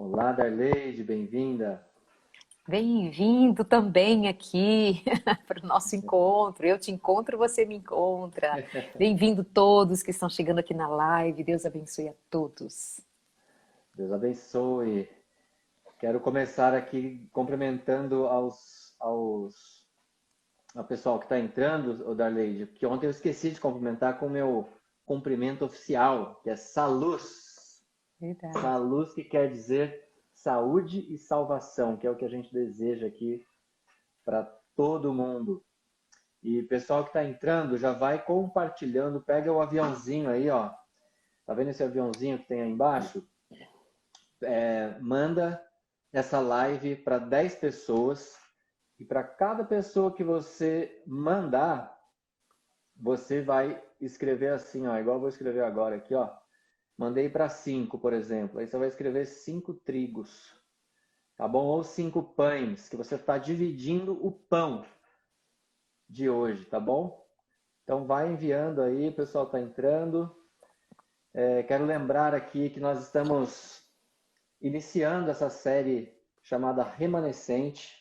Olá, Darleide, bem-vinda. Bem-vindo também aqui para o nosso encontro. Eu te encontro, você me encontra. Bem-vindo todos que estão chegando aqui na live. Deus abençoe a todos. Deus abençoe. Quero começar aqui cumprimentando ao pessoal que está entrando, o Darleide, que ontem eu esqueci de cumprimentar com o meu cumprimento oficial, que é Salus. Verdade. Salus, que quer dizer saúde e salvação, que é o que a gente deseja aqui para todo mundo. E pessoal que está entrando, já vai compartilhando, pega o aviãozinho aí, ó. Tá vendo esse aviãozinho que tem aí embaixo? Manda essa live para 10 pessoas e para cada pessoa que você mandar, você vai escrever assim, ó, igual eu vou escrever agora aqui, ó. Mandei para 5, por exemplo. Aí você vai escrever 5 trigos, tá bom? Ou 5 pães, que você está dividindo o pão de hoje, tá bom? Então vai enviando aí, o pessoal está entrando. Quero lembrar aqui que nós estamos iniciando essa série chamada Remanescente.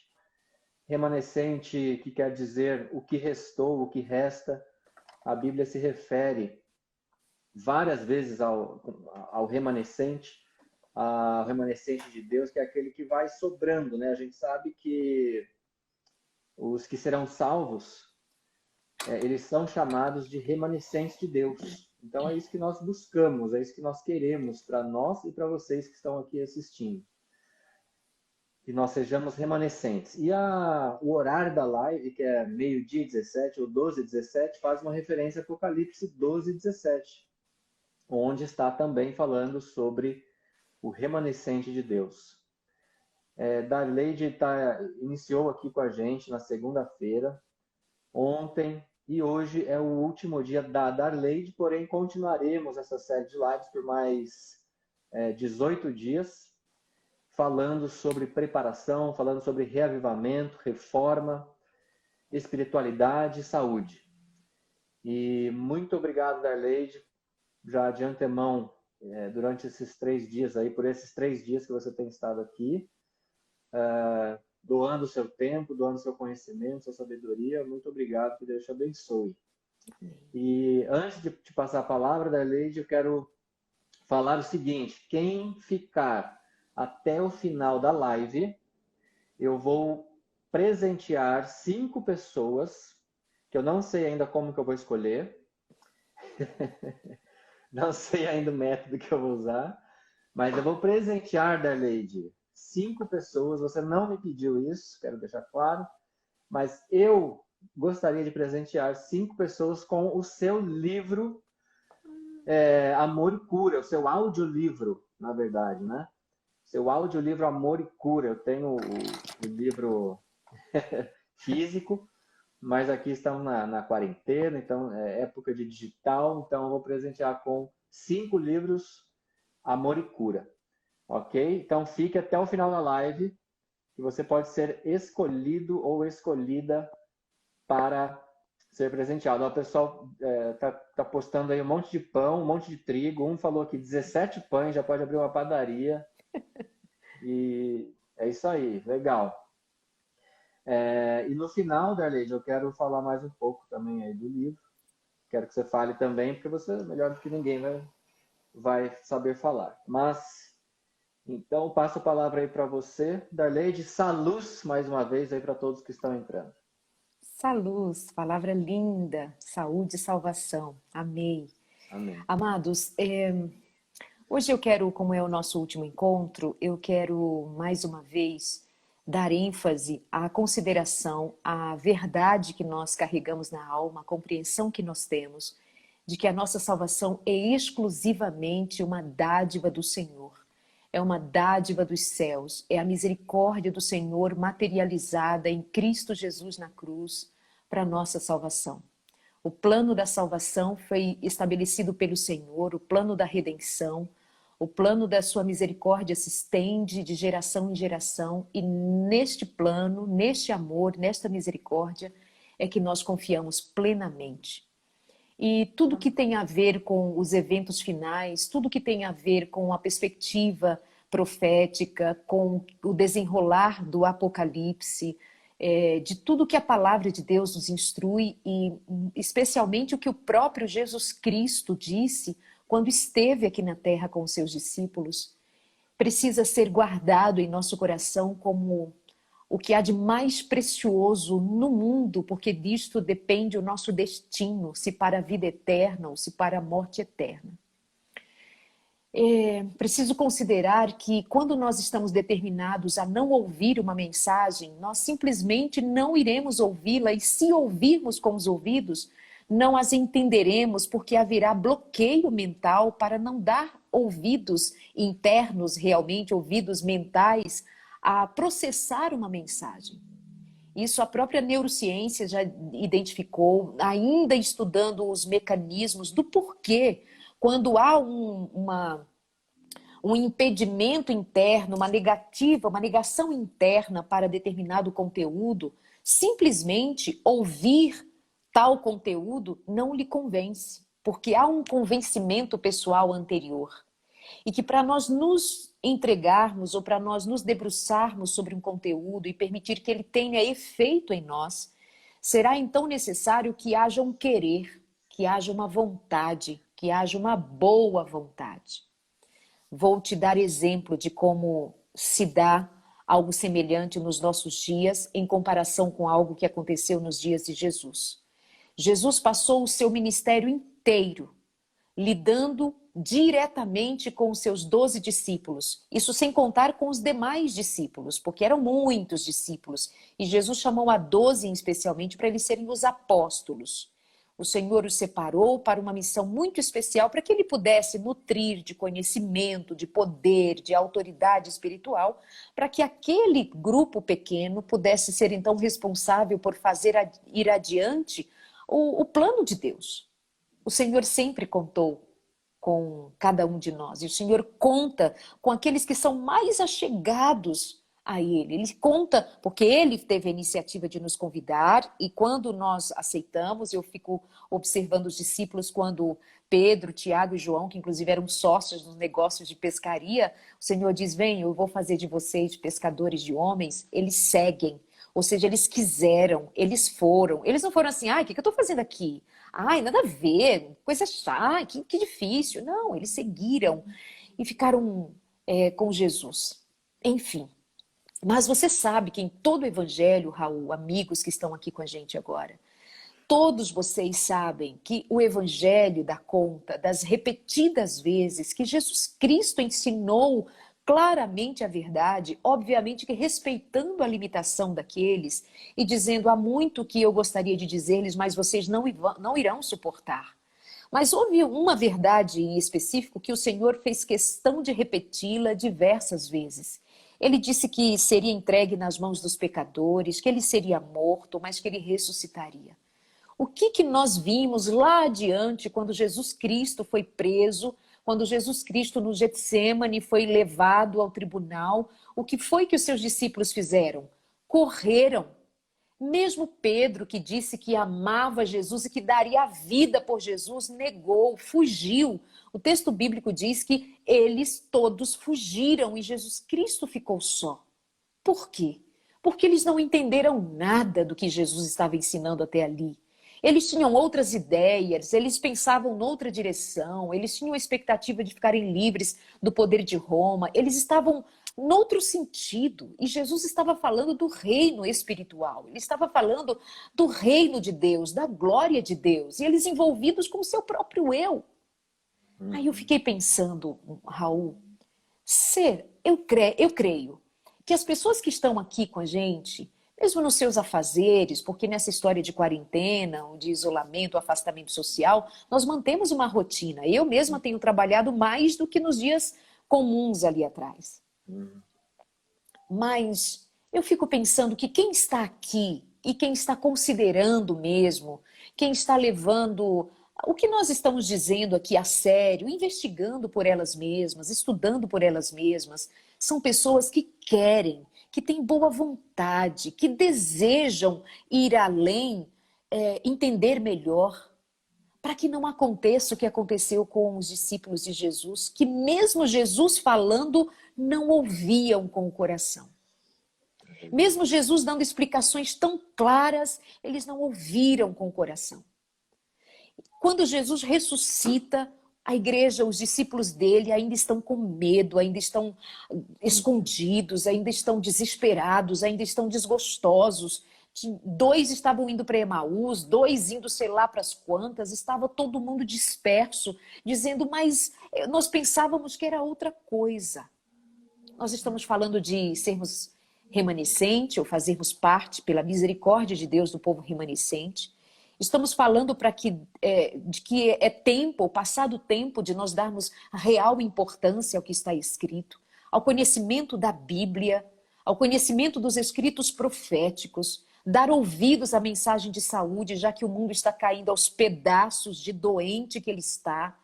Remanescente, que quer dizer o que restou, o que resta. A Bíblia se refere várias vezes ao remanescente, ao remanescente de Deus, que é aquele que vai sobrando, né? A gente sabe que os que serão salvos, eles são chamados de remanescentes de Deus. Então é isso que nós buscamos, é isso que nós queremos para nós e para vocês que estão aqui assistindo. Que nós sejamos remanescentes. E o horário da live, que é meio-dia 17 ou 12:17, faz uma referência a Apocalipse 12:17, onde está também falando sobre o remanescente de Deus. Darleide iniciou aqui com a gente na segunda-feira, ontem e hoje é o último dia da Darleide, porém continuaremos essa série de lives por mais 18 dias, falando sobre preparação, falando sobre reavivamento, reforma, espiritualidade e saúde. E muito obrigado, Darleide, já de antemão, durante esses 3 dias aí, por esses 3 dias que você tem estado aqui, doando seu tempo, doando seu conhecimento, sua sabedoria. Muito obrigado, que Deus te abençoe. E antes de te passar a palavra, Darleide, eu quero falar o seguinte: quem ficar até o final da live, eu vou presentear 5 pessoas, que eu não sei ainda como que eu vou escolher, não sei ainda o método que eu vou usar, mas eu vou presentear, Darleide, 5 pessoas. Você não me pediu isso, quero deixar claro, mas eu gostaria de presentear 5 pessoas com o seu livro Amor e Cura, o seu audiolivro, na verdade, né? Seu audiolivro Amor e Cura. Eu tenho o livro físico, mas aqui estamos na quarentena, então é época de digital, então eu vou presentear com 5 livros Amor e Cura, ok? Então fique até o final da live, que você pode ser escolhido ou escolhida para ser presenteado. O pessoal tá postando aí um monte de pão, um monte de trigo. Um falou aqui 17 pães, já pode abrir uma padaria. E é isso aí, legal. E no final, Darleide, eu quero falar mais um pouco também aí do livro. Quero que você fale também, porque você é melhor do que ninguém vai saber falar. Mas, então, passo a palavra aí para você, Darleide. Salus, mais uma vez, aí para todos que estão entrando. Salus, palavra linda, saúde e salvação. Amei. Amém. Amados, hoje eu quero, como é o nosso último encontro, eu quero mais uma vez dar ênfase à consideração, à verdade que nós carregamos na alma, a compreensão que nós temos de que a nossa salvação é exclusivamente uma dádiva do Senhor. É uma dádiva dos céus, é a misericórdia do Senhor materializada em Cristo Jesus na cruz para a nossa salvação. O plano da salvação foi estabelecido pelo Senhor, o plano da redenção, o plano da sua misericórdia se estende de geração em geração, e neste plano, neste amor, nesta misericórdia, é que nós confiamos plenamente. E tudo que tem a ver com os eventos finais, tudo que tem a ver com a perspectiva profética, com o desenrolar do Apocalipse, de tudo que a palavra de Deus nos instrui e especialmente o que o próprio Jesus Cristo disse quando esteve aqui na terra com os seus discípulos, precisa ser guardado em nosso coração como o que há de mais precioso no mundo, porque disto depende o nosso destino, se para a vida eterna ou se para a morte eterna. Preciso considerar que quando nós estamos determinados a não ouvir uma mensagem, nós simplesmente não iremos ouvi-la, e se ouvirmos com os ouvidos, não as entenderemos, porque haverá bloqueio mental para não dar ouvidos internos, realmente ouvidos mentais, a processar uma mensagem. Isso a própria neurociência já identificou, ainda estudando os mecanismos do porquê, quando há um impedimento interno, uma negação interna para determinado conteúdo, simplesmente ouvir tal conteúdo não lhe convence, porque há um convencimento pessoal anterior. E que para nós nos entregarmos ou para nós nos debruçarmos sobre um conteúdo e permitir que ele tenha efeito em nós, será então necessário que haja um querer, que haja uma vontade, que haja uma boa vontade. Vou te dar exemplo de como se dá algo semelhante nos nossos dias em comparação com algo que aconteceu nos dias de Jesus. Jesus passou o seu ministério inteiro lidando diretamente com os seus 12 discípulos. Isso sem contar com os demais discípulos, porque eram muitos discípulos. E Jesus chamou a 12 especialmente para eles serem os apóstolos. O Senhor os separou para uma missão muito especial, para que ele pudesse nutrir de conhecimento, de poder, de autoridade espiritual, para que aquele grupo pequeno pudesse ser então responsável por fazer ir adiante o plano de Deus. O Senhor sempre contou com cada um de nós. E o Senhor conta com aqueles que são mais achegados a Ele. Ele conta porque Ele teve a iniciativa de nos convidar, e quando nós aceitamos, eu fico observando os discípulos quando Pedro, Tiago e João, que inclusive eram sócios nos negócios de pescaria, o Senhor diz, vem, eu vou fazer de vocês pescadores de homens. Eles seguem. Ou seja, eles quiseram, eles foram. Eles não foram assim, ai, o que eu estou fazendo aqui? Ai, nada a ver, coisa chata, que difícil. Não, eles seguiram e ficaram com Jesus. Enfim, mas você sabe que em todo o evangelho, Raul, amigos que estão aqui com a gente agora, todos vocês sabem que o evangelho dá conta das repetidas vezes que Jesus Cristo ensinou claramente a verdade, obviamente que respeitando a limitação daqueles e dizendo, há muito que eu gostaria de dizer-lhes, mas vocês não irão suportar. Mas houve uma verdade em específico que o Senhor fez questão de repeti-la diversas vezes. Ele disse que seria entregue nas mãos dos pecadores, que ele seria morto, mas que ele ressuscitaria. O que nós vimos lá adiante quando Jesus Cristo foi preso, quando Jesus Cristo no Getsêmani foi levado ao tribunal, o que foi que os seus discípulos fizeram? Correram. Mesmo Pedro, que disse que amava Jesus e que daria a vida por Jesus, negou, fugiu. O texto bíblico diz que eles todos fugiram e Jesus Cristo ficou só. Por quê? Porque eles não entenderam nada do que Jesus estava ensinando até ali. Eles tinham outras ideias, eles pensavam noutra direção, eles tinham a expectativa de ficarem livres do poder de Roma, eles estavam noutro sentido. E Jesus estava falando do reino espiritual, ele estava falando do reino de Deus, da glória de Deus, e eles envolvidos com o seu próprio eu. Aí eu fiquei pensando, Raul, eu creio que as pessoas que estão aqui com a gente, mesmo nos seus afazeres, porque nessa história de quarentena, de isolamento, afastamento social, nós mantemos uma rotina. Eu mesma tenho trabalhado mais do que nos dias comuns ali atrás. Mas eu fico pensando que quem está aqui e quem está considerando mesmo, quem está levando o que nós estamos dizendo aqui a sério, investigando por elas mesmas, estudando por elas mesmas, são pessoas que querem, que têm boa vontade, que desejam ir além, entender melhor. para que não aconteça o que aconteceu com os discípulos de Jesus, que mesmo Jesus falando, não ouviam com o coração. Mesmo Jesus dando explicações tão claras, eles não ouviram com o coração. Quando Jesus ressuscita, a igreja, os discípulos dele ainda estão com medo, ainda estão escondidos, ainda estão desesperados, ainda estão desgostosos. 2 estavam indo para Emaús, 2 indo sei lá para as quantas, estava todo mundo disperso, dizendo, mas nós pensávamos que era outra coisa. Nós estamos falando de sermos remanescente, ou fazermos parte, pela misericórdia de Deus, do povo remanescente. Estamos falando de que é tempo, passado o tempo, de nós darmos real importância ao que está escrito, ao conhecimento da Bíblia, ao conhecimento dos escritos proféticos, dar ouvidos à mensagem de saúde, já que o mundo está caindo aos pedaços de doente que ele está,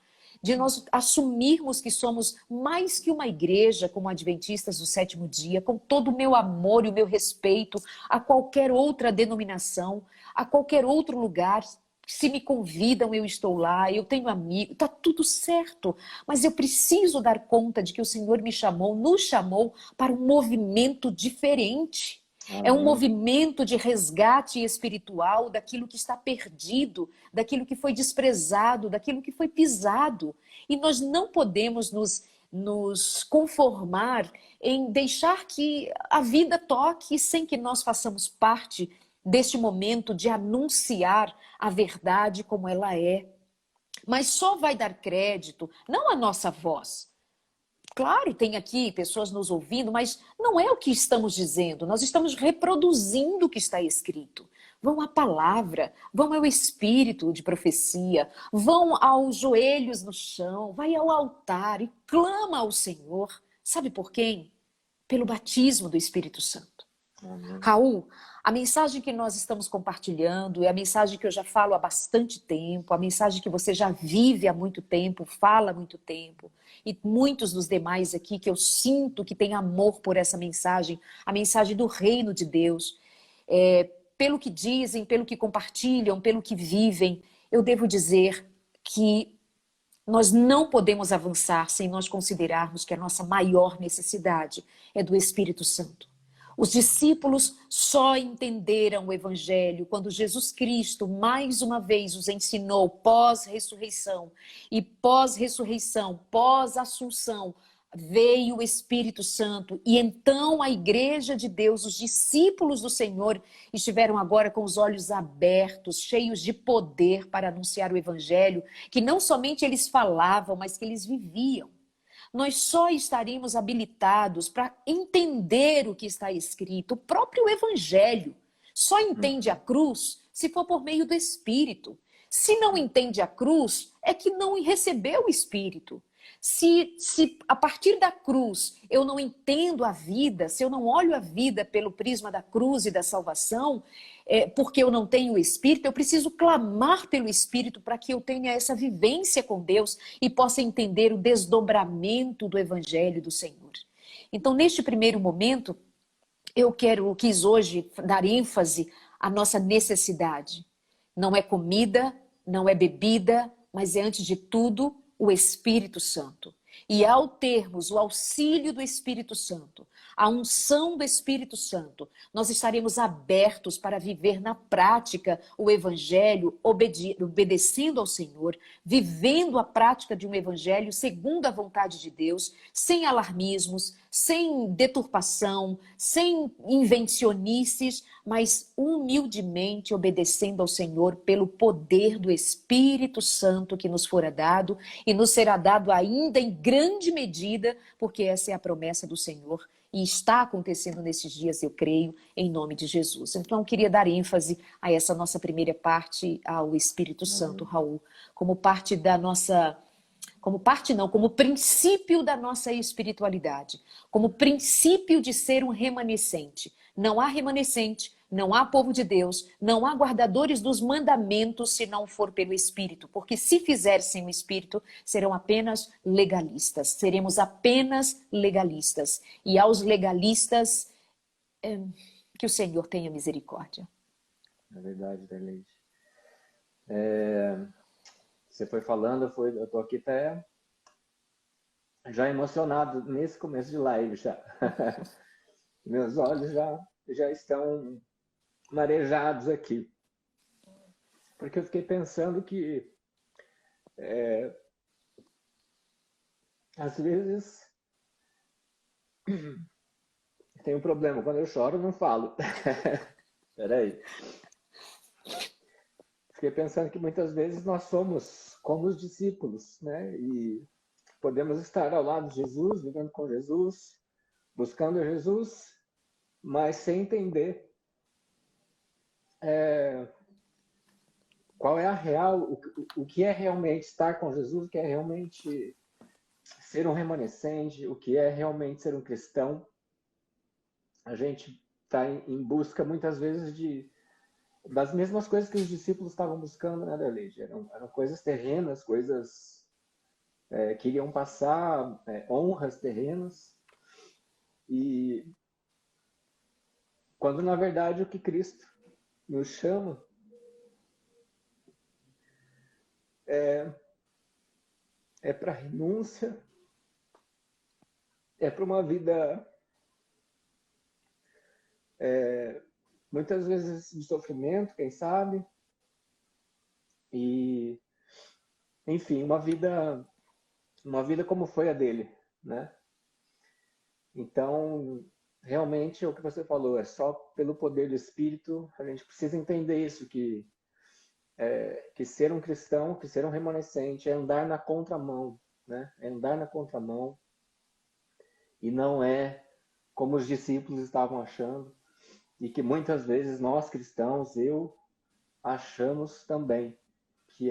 de nós assumirmos que somos mais que uma igreja, como adventistas do 7º dia, com todo o meu amor e o meu respeito a qualquer outra denominação, a qualquer outro lugar. Se me convidam, eu estou lá, eu tenho amigos, está tudo certo. Mas eu preciso dar conta de que o Senhor me chamou, nos chamou para um movimento diferente. É um movimento de resgate espiritual daquilo que está perdido, daquilo que foi desprezado, daquilo que foi pisado. E nós não podemos nos conformar em deixar que a vida toque sem que nós façamos parte deste momento de anunciar a verdade como ela é. Mas só vai dar crédito, não a nossa voz. Claro, tem aqui pessoas nos ouvindo, mas não é o que estamos dizendo. Nós estamos reproduzindo o que está escrito. Vão à palavra, vão ao espírito de profecia, vão aos joelhos no chão, vai ao altar e clama ao Senhor. Sabe por quem? Pelo batismo do Espírito Santo. Raul, a mensagem que nós estamos compartilhando é a mensagem que eu já falo há bastante tempo, a mensagem que você já vive há muito tempo, fala há muito tempo, e muitos dos demais aqui que eu sinto que têm amor por essa mensagem, a mensagem do reino de Deus. Pelo que dizem, pelo que compartilham, pelo que vivem, eu devo dizer que nós não podemos avançar sem nós considerarmos que a nossa maior necessidade é do Espírito Santo. Os discípulos só entenderam o Evangelho quando Jesus Cristo, mais uma vez, os ensinou pós-ressurreição. E pós-ressurreição, pós-assunção, veio o Espírito Santo. E então a Igreja de Deus, os discípulos do Senhor, estiveram agora com os olhos abertos, cheios de poder para anunciar o Evangelho, que não somente eles falavam, mas que eles viviam. Nós só estaremos habilitados para entender o que está escrito. O próprio Evangelho só entende a cruz se for por meio do Espírito. Se não entende a cruz, é que não recebeu o Espírito. Se a partir da cruz eu não entendo a vida, se eu não olho a vida pelo prisma da cruz e da salvação, porque eu não tenho o Espírito, eu preciso clamar pelo Espírito para que eu tenha essa vivência com Deus e possa entender o desdobramento do Evangelho do Senhor. Então, neste primeiro momento, eu quis hoje dar ênfase à nossa necessidade. Não é comida, não é bebida, mas é antes de tudo o Espírito Santo. E ao termos o auxílio do Espírito Santo, a unção do Espírito Santo, nós estaremos abertos para viver na prática o Evangelho, obedecendo ao Senhor, vivendo a prática de um Evangelho segundo a vontade de Deus, sem alarmismos, sem deturpação, sem invencionices, mas humildemente obedecendo ao Senhor pelo poder do Espírito Santo que nos fora dado e nos será dado ainda em grande medida, porque essa é a promessa do Senhor e está acontecendo nesses dias, eu creio, em nome de Jesus. Então, eu queria dar ênfase a essa nossa primeira parte, ao Espírito Santo, Raul, como parte da nossa... Como parte não, como princípio da nossa espiritualidade, como princípio de ser um remanescente. Não há remanescente, não há povo de Deus, não há guardadores dos mandamentos se não for pelo Espírito, porque se fizer sem o Espírito, serão apenas legalistas, seremos apenas legalistas. E aos legalistas, que o Senhor tenha misericórdia. É verdade, Darleide. Você foi falando, eu tô aqui até já emocionado nesse começo de live já. Meus olhos já estão marejados aqui. Porque eu fiquei pensando que às vezes tem um problema. Quando eu choro, eu não falo. Peraí. Fiquei pensando que muitas vezes nós somos como os discípulos, né? E podemos estar ao lado de Jesus, vivendo com Jesus, buscando Jesus, mas sem entender qual é a real, o que é realmente estar com Jesus, o que é realmente ser um remanescente, o que é realmente ser um cristão. A gente está em busca muitas vezes das mesmas coisas que os discípulos estavam buscando, né, Darleide? Eram coisas terrenas, coisas que iriam passar, honras terrenas, e quando na verdade o que Cristo nos chama é para renúncia, é para uma vida muitas vezes de sofrimento, quem sabe, e enfim, uma vida como foi a dele, né? Então, realmente, é o que você falou, é só pelo poder do Espírito, a gente precisa entender isso, que ser um cristão, que ser um remanescente é andar na contramão, né? É andar na contramão, e não é como os discípulos estavam achando, e que muitas vezes nós cristãos, achamos também, que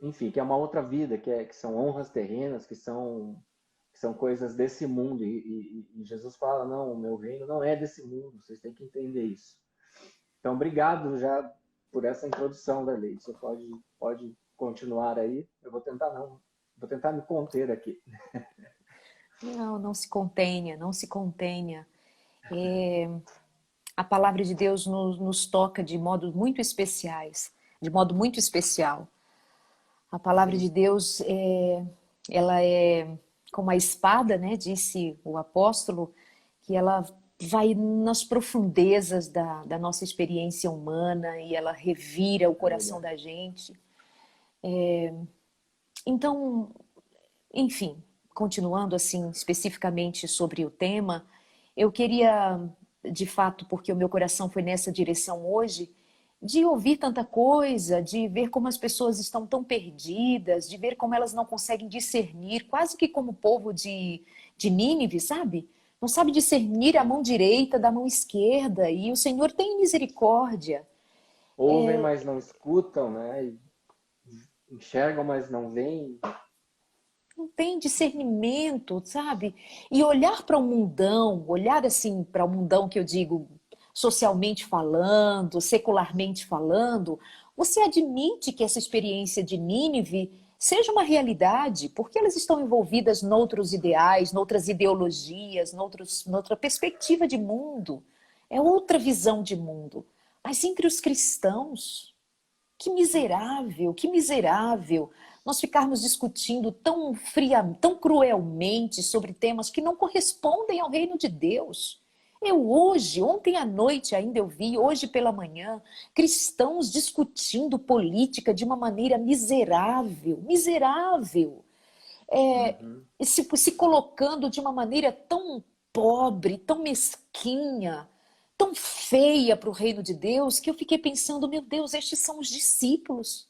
enfim, que é uma outra vida, que são honras terrenas, que são coisas desse mundo. E Jesus fala, não, o meu reino não é desse mundo, vocês têm que entender isso. Então, obrigado já por essa introdução da lei. Você pode continuar aí. Eu vou tentar me conter aqui. Não, não se contenha, não se contenha. A palavra de Deus nos toca de modo muito especial. A palavra de Deus, ela é como a espada, né? Disse o apóstolo, que ela vai nas profundezas da nossa experiência humana e ela revira o coração da gente. Então, enfim, continuando assim especificamente sobre o tema, eu queria, de fato, porque o meu coração foi nessa direção hoje, de ouvir tanta coisa, de ver como as pessoas estão tão perdidas, de ver como elas não conseguem discernir, quase que como o povo de Nínive, sabe? Não sabe discernir a mão direita da mão esquerda, e o Senhor tem misericórdia. Ouvem, mas não escutam, né? E enxergam, mas não veem. Não tem discernimento, sabe? E olhar para o mundão, olhar assim para o mundão que eu digo socialmente falando, secularmente falando, você admite que essa experiência de Nínive seja uma realidade, porque elas estão envolvidas noutros ideais, noutras ideologias, noutra perspectiva de mundo. É outra visão de mundo. Mas entre os cristãos, que miserável nós ficarmos discutindo tão fria, tão cruelmente sobre temas que não correspondem ao reino de Deus. Ontem à noite ainda eu vi, hoje pela manhã, cristãos discutindo política de uma maneira miserável, se colocando de uma maneira tão pobre, tão mesquinha, tão feia para o reino de Deus, que eu fiquei pensando, meu Deus, estes são os discípulos.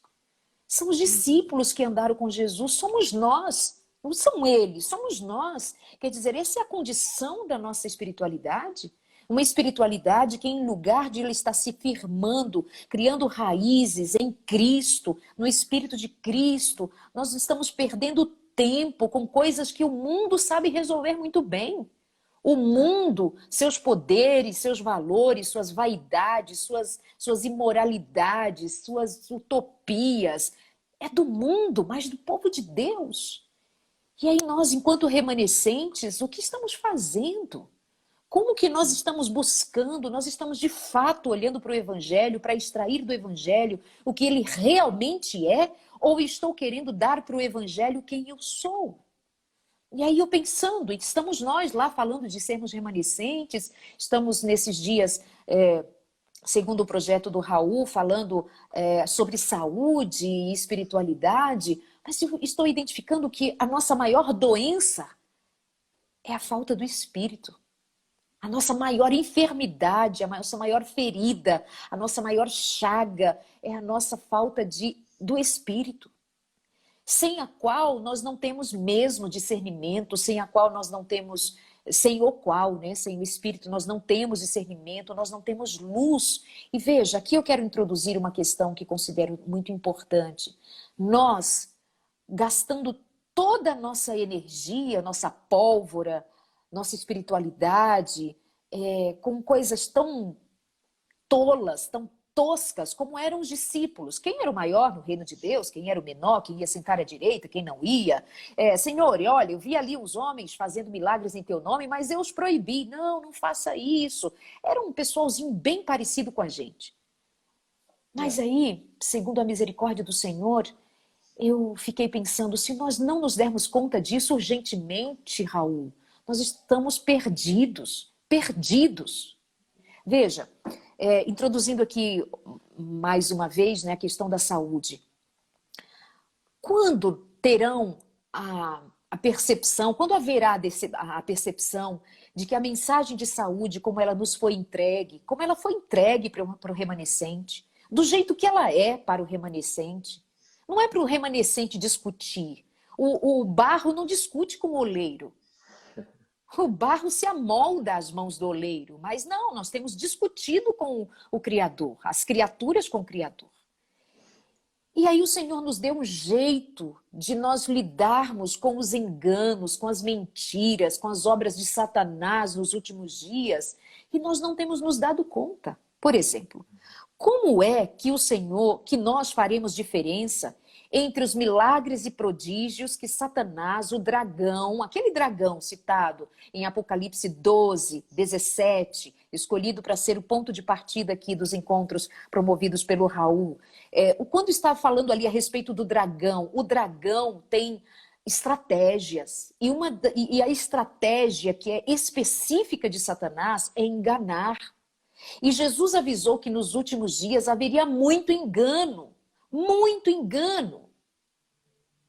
São os discípulos que andaram com Jesus, somos nós, não são eles, somos nós. Quer dizer, essa é a condição da nossa espiritualidade. Uma espiritualidade que, em lugar de ele estar se firmando, criando raízes em Cristo, no Espírito de Cristo, nós estamos perdendo tempo com coisas que o mundo sabe resolver muito bem. O mundo, seus poderes, seus valores, suas vaidades, suas imoralidades, suas utopias, é do mundo, mas do povo de Deus. E aí nós, enquanto remanescentes, o que estamos fazendo? Como que nós estamos buscando, nós estamos de fato olhando para o Evangelho, para extrair do Evangelho o que ele realmente é, ou estou querendo dar para o Evangelho quem eu sou? E aí eu pensando, estamos nós lá falando de sermos remanescentes, estamos nesses dias, segundo o projeto do Raul, falando sobre saúde e espiritualidade, mas eu estou identificando que a nossa maior doença é a falta do Espírito. A nossa maior enfermidade, a nossa maior ferida, a nossa maior chaga é a nossa falta do Espírito. Sem a qual nós não temos mesmo discernimento, sem a qual nós não temos, sem o qual, né, sem o Espírito, nós não temos discernimento, nós não temos luz. E veja, aqui eu quero introduzir uma questão que considero muito importante. Nós, gastando toda a nossa energia, nossa pólvora, nossa espiritualidade, com coisas tão tolas, tão toscas, como eram os discípulos. Quem era o maior no reino de Deus? Quem era o menor? Quem ia sentar à direita? Quem não ia? Senhor, olha, eu vi ali os homens fazendo milagres em teu nome, mas eu os proibi. Não, não faça isso. Era um pessoalzinho bem parecido com a gente. Mas aí, segundo a misericórdia do Senhor, eu fiquei pensando, se nós não nos dermos conta disso urgentemente, Raul, nós estamos perdidos, perdidos. Veja, introduzindo aqui mais uma vez, né, a questão da saúde. Quando terão a percepção, quando haverá a percepção de que a mensagem de saúde, como ela nos foi entregue, como ela foi entregue para o remanescente, do jeito que ela é para o remanescente, não é para o remanescente discutir. O barro não discute com o oleiro. O barro se amolda às mãos do oleiro, mas não, nós temos discutido com o Criador, as criaturas com o Criador. E aí o Senhor nos deu um jeito de nós lidarmos com os enganos, com as mentiras, com as obras de Satanás nos últimos dias, e nós não temos nos dado conta. Por exemplo, como é que o Senhor, que nós faremos diferença entre os milagres e prodígios que Satanás, o dragão, aquele dragão citado em Apocalipse 12, 17, escolhido para ser o ponto de partida aqui dos encontros promovidos pelo Raul. Quando está falando ali a respeito do dragão, o dragão tem estratégias. E a estratégia que é específica de Satanás é enganar. E Jesus avisou que nos últimos dias haveria muito engano. Muito engano.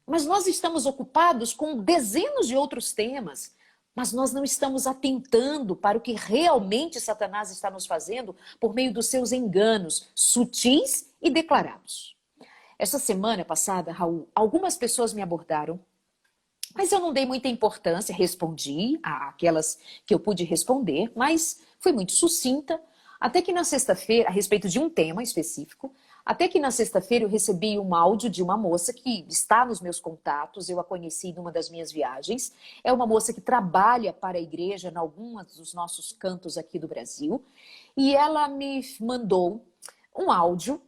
Mas nós estamos ocupados com dezenas de outros temas, mas nós não estamos atentando para o que realmente Satanás está nos fazendo por meio dos seus enganos sutis e declarados. Essa semana passada, Raul, algumas pessoas me abordaram, mas eu não dei muita importância, respondi àquelas que eu pude responder, mas fui muito sucinta, até que na sexta-feira, a respeito de um tema específico, até que na sexta-feira eu recebi um áudio de uma moça que está nos meus contatos, eu a conheci numa das minhas viagens. É uma moça que trabalha para a igreja em alguns dos nossos cantos aqui do Brasil. E ela me mandou um áudio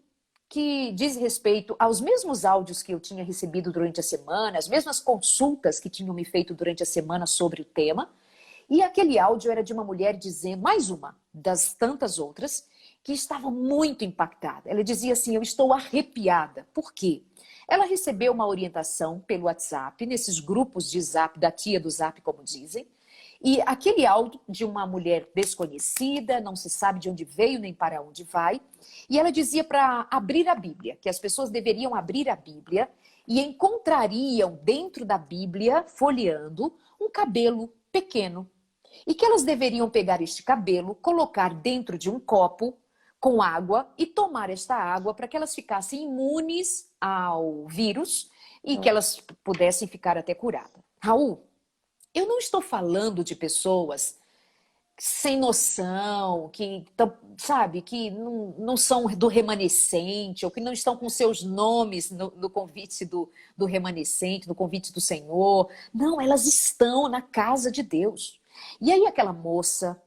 que diz respeito aos mesmos áudios que eu tinha recebido durante a semana, as mesmas consultas que tinham me feito durante a semana sobre o tema. E aquele áudio era de uma mulher dizendo, mais uma das tantas outras, que estava muito impactada. Ela dizia assim, eu estou arrepiada. Por quê? Ela recebeu uma orientação pelo WhatsApp, nesses grupos de Zap, da tia do Zap, como dizem, e aquele áudio de uma mulher desconhecida, não se sabe de onde veio nem para onde vai, e ela dizia para abrir a Bíblia, que as pessoas deveriam abrir a Bíblia e encontrariam dentro da Bíblia, folheando, um cabelo pequeno. E que elas deveriam pegar este cabelo, colocar dentro de um copo, com água e tomar esta água para que elas ficassem imunes ao vírus e que elas pudessem ficar até curadas. Raul, eu não estou falando de pessoas sem noção, que, sabe, que não são do remanescente ou que não estão com seus nomes no convite do remanescente, no convite do Senhor. Não, elas estão na casa de Deus. E aí aquela moça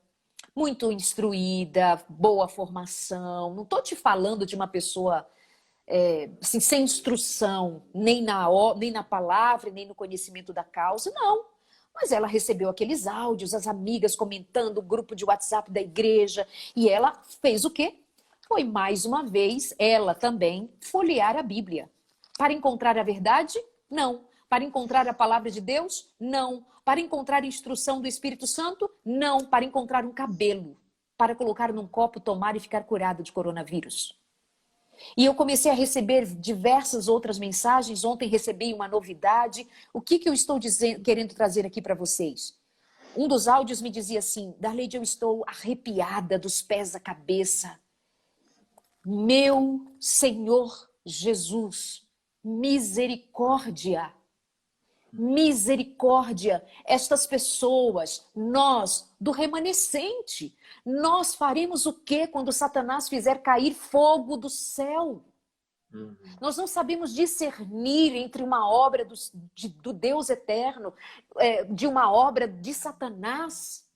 muito instruída, boa formação. Não estou te falando de uma pessoa assim, sem instrução, nem na palavra, nem no conhecimento da causa. Não. Mas ela recebeu aqueles áudios, as amigas comentando, o grupo de WhatsApp da igreja, e ela fez o quê? Foi mais uma vez, ela também, folhear a Bíblia. Para encontrar a verdade? Não. Para encontrar a palavra de Deus? Não. Para encontrar a instrução do Espírito Santo? Não. Para encontrar um cabelo, para colocar num copo, tomar e ficar curado de coronavírus. E eu comecei a receber diversas outras mensagens. Ontem recebi uma novidade. O que eu estou querendo trazer aqui para vocês? Um dos áudios me dizia assim: Darleide, eu estou arrepiada dos pés à cabeça. Meu Senhor Jesus, misericórdia. Misericórdia, estas pessoas, nós, do remanescente, nós faremos o que quando Satanás fizer cair fogo do céu? Nós não sabemos discernir entre uma obra do Deus eterno, de uma obra de Satanás.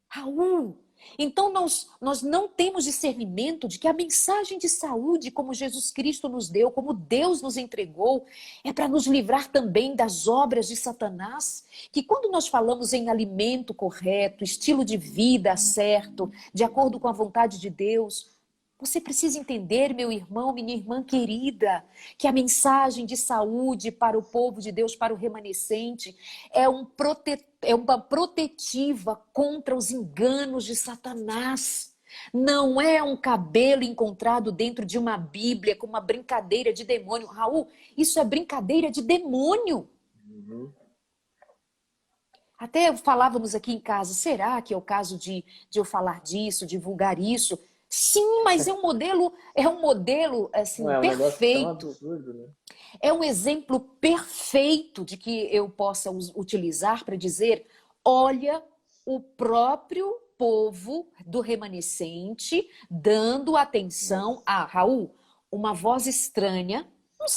Raul, então nós não temos discernimento de que a mensagem de saúde, como Jesus Cristo nos deu, como Deus nos entregou, é para nos livrar também das obras de Satanás. Que quando nós falamos em alimento correto, estilo de vida certo, de acordo com a vontade de Deus, você precisa entender, meu irmão, minha irmã querida, que a mensagem de saúde para o povo de Deus, para o remanescente, é uma protetiva contra os enganos de Satanás. Não é um cabelo encontrado dentro de uma Bíblia com uma brincadeira de demônio. Raul, isso é brincadeira de demônio. Até falávamos aqui em casa, será que é o caso de eu falar disso, divulgar isso? Sim, mas é um modelo assim, Não é um negócio tão perfeito. absurdo, né? É um exemplo perfeito de que eu possa utilizar para dizer, olha, o próprio povo do remanescente dando atenção a Raul, uma voz estranha,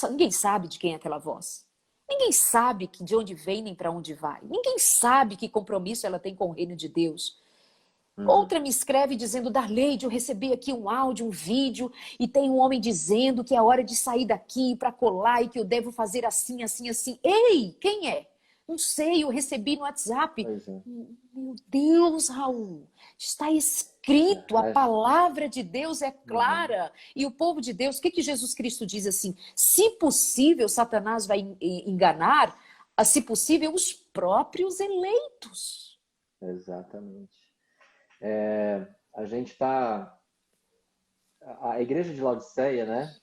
ninguém sabe de quem é aquela voz. Ninguém sabe de onde vem nem para onde vai. Ninguém sabe que compromisso ela tem com o reino de Deus. Outra me escreve dizendo, Darleide, eu recebi aqui um áudio, um vídeo, e tem um homem dizendo que é hora de sair daqui para colar e que eu devo fazer assim, assim, assim. Ei, quem é? Não sei, eu recebi no WhatsApp. Meu Deus, Raul, está escrito, a palavra de Deus é clara. E o povo de Deus, o que Jesus Cristo diz assim? Se possível, Satanás vai enganar, se possível, os próprios eleitos. Exatamente. A gente está... A igreja de Laodiceia, né?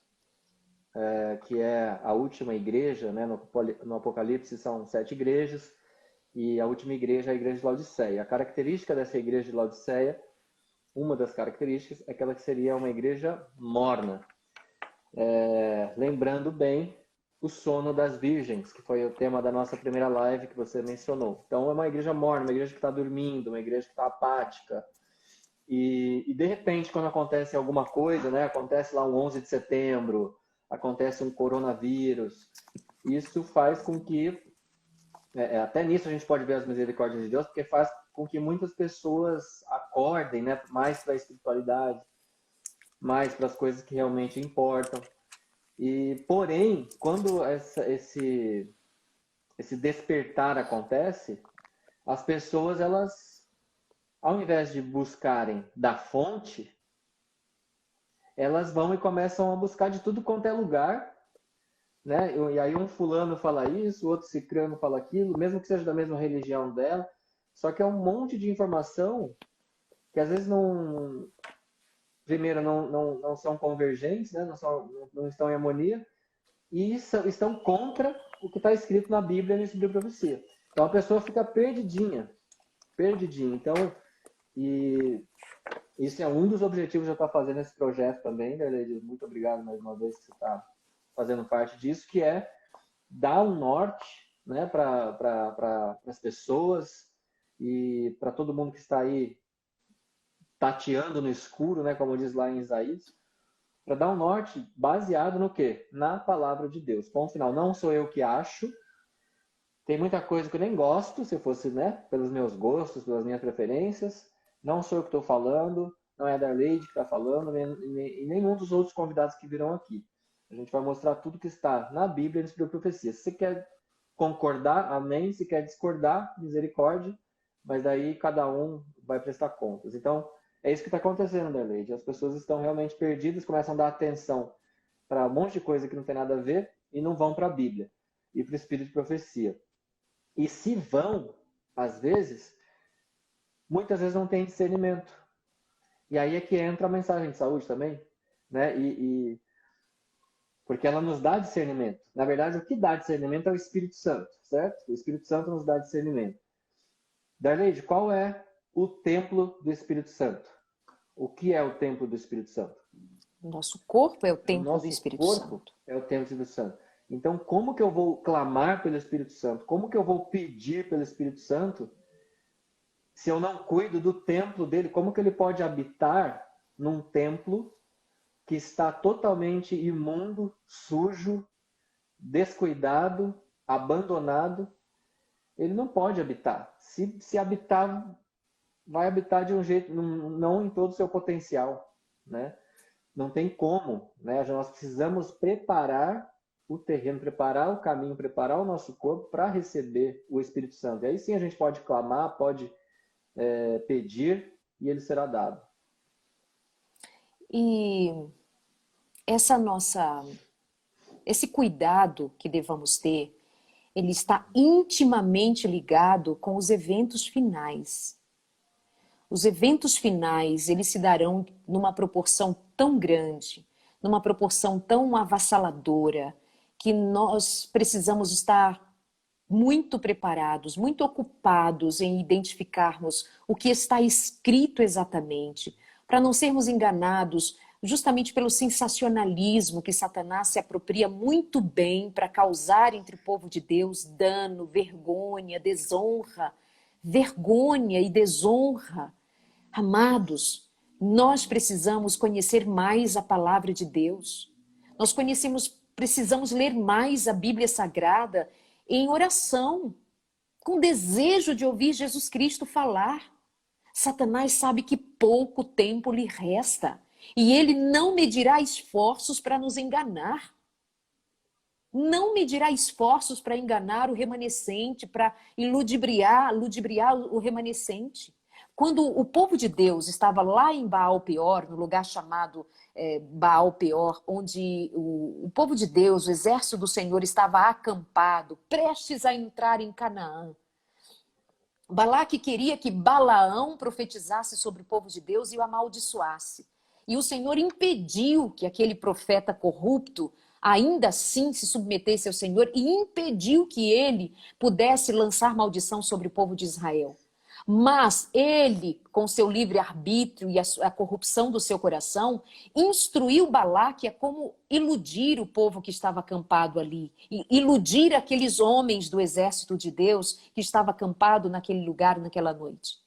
Que é a última igreja, né? No Apocalipse são 7 igrejas, e a última igreja é a igreja de Laodiceia. A característica dessa igreja de Laodiceia, uma das características, é que ela seria uma igreja morna. Lembrando bem o sono das virgens, que foi o tema da nossa primeira live que você mencionou. Então é uma igreja morna, uma igreja que está dormindo, uma igreja que está apática. E de repente, quando acontece alguma coisa, né? Acontece lá um 11 de setembro, acontece um coronavírus, isso faz com que, até nisso a gente pode ver as misericórdias de Deus, porque faz com que muitas pessoas acordem, né? Mais para a espiritualidade, mais para as coisas que realmente importam. Porém, quando esse despertar acontece, as pessoas, elas, ao invés de buscarem da fonte, elas vão e começam a buscar de tudo quanto é lugar, né? E aí um fulano fala isso, o outro cicrano fala aquilo, mesmo que seja da mesma religião dela, só que é um monte de informação que às vezes primeiro não são convergentes, né? Não estão em harmonia, e estão contra o que está escrito na Bíblia nesse livro de profecia. Então a pessoa fica perdidinha. Então, e isso é um dos objetivos de eu estar fazendo esse projeto também, Darleide. Muito obrigado mais uma vez que você está fazendo parte disso, que é dar um norte, né, para as pessoas e para todo mundo que está aí tateando no escuro, né, como diz lá em Isaías, para dar um norte baseado no quê? Na palavra de Deus. Ponto final. Não sou eu que acho. Tem muita coisa que eu nem gosto, se fosse, né, pelos meus gostos, pelas minhas preferências. Não sou eu que estou falando, não é a Darleide que está falando, e nenhum dos outros convidados que virão aqui. A gente vai mostrar tudo que está na Bíblia e no Espírito de Profecia. Se você quer concordar, amém. Se quer discordar, misericórdia. Mas daí cada um vai prestar contas. Então, é isso que está acontecendo, Darleide. As pessoas estão realmente perdidas, começam a dar atenção para um monte de coisa que não tem nada a ver e não vão para a Bíblia e para o Espírito de Profecia. E se vão, às vezes, muitas vezes não tem discernimento. E aí é que entra a mensagem de saúde também, né? Porque ela nos dá discernimento. Na verdade, o que dá discernimento é o Espírito Santo, certo? O Espírito Santo nos dá discernimento. Darleide, qual é o templo do Espírito Santo? O que é o templo do Espírito Santo? O nosso corpo é o O templo do nosso Espírito corpo Santo. é o templo do Espírito Santo. Então, como que eu vou clamar pelo Espírito Santo? Como que eu vou pedir pelo Espírito Santo se eu não cuido do templo dele? Como que ele pode habitar num templo que está totalmente imundo, sujo, descuidado, abandonado? Ele não pode habitar. Se habitar, vai habitar de um jeito, não em todo o seu potencial, né? Não tem como, né? Nós precisamos preparar o terreno, preparar o caminho, preparar o nosso corpo para receber o Espírito Santo. E aí sim a gente pode clamar, pode pedir e ele será dado. E esse cuidado que devamos ter, ele está intimamente ligado com os eventos finais. Os eventos finais, eles se darão numa proporção tão grande, numa proporção tão avassaladora, que nós precisamos estar muito preparados, muito ocupados em identificarmos o que está escrito exatamente, para não sermos enganados justamente pelo sensacionalismo que Satanás se apropria muito bem para causar entre o povo de Deus dano, vergonha, desonra, vergonha e desonra. Amados, nós precisamos conhecer mais a palavra de Deus. Nós precisamos ler mais a Bíblia Sagrada em oração, com desejo de ouvir Jesus Cristo falar. Satanás sabe que pouco tempo lhe resta e ele não medirá esforços para nos enganar. Não medirá esforços para enganar o remanescente, para ludibriar o remanescente. Quando o povo de Deus estava lá em Baal-Peor, no lugar chamado Baal-Peor, onde o povo de Deus, o exército do Senhor, estava acampado, prestes a entrar em Canaã, Balaque queria que Balaão profetizasse sobre o povo de Deus e o amaldiçoasse. E o Senhor impediu que aquele profeta corrupto ainda assim se submetesse ao Senhor e impediu que ele pudesse lançar maldição sobre o povo de Israel. Mas ele, com seu livre-arbítrio e a corrupção do seu coração, instruiu Balaque a como iludir o povo que estava acampado ali, e iludir aqueles homens do exército de Deus que estava acampado naquele lugar, naquela noite.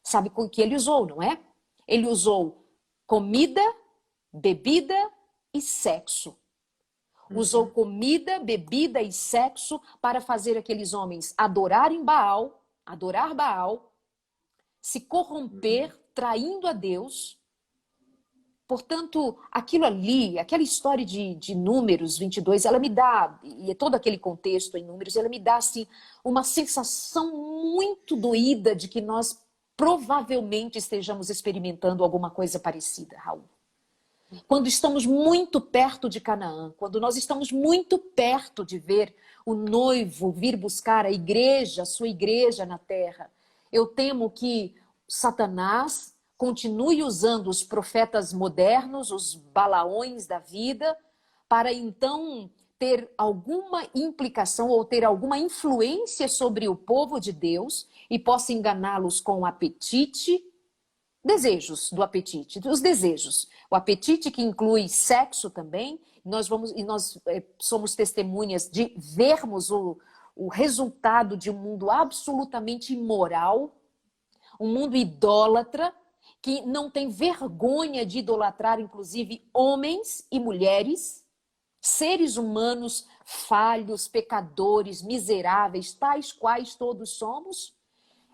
Sabe o que ele usou, não é? Ele usou comida, bebida e sexo. Usou comida, bebida e sexo para fazer aqueles homens adorar Baal, se corromper, traindo a Deus. Portanto, aquilo ali, aquela história de Números 22, ela me dá, e todo aquele contexto em Números, ela me dá assim, uma sensação muito doída de que nós provavelmente estejamos experimentando alguma coisa parecida, Raul. Quando estamos muito perto de Canaã, quando nós estamos muito perto de ver o noivo vir buscar a igreja, a sua igreja na terra, eu temo que Satanás continue usando os profetas modernos, os balaões da vida, para então ter alguma implicação ou ter alguma influência sobre o povo de Deus e possa enganá-los com apetite, desejos do apetite, os desejos. O apetite que inclui sexo também, nós somos testemunhas de vermos o resultado de um mundo absolutamente imoral, um mundo idólatra, que não tem vergonha de idolatrar, inclusive, homens e mulheres, seres humanos falhos, pecadores, miseráveis, tais quais todos somos.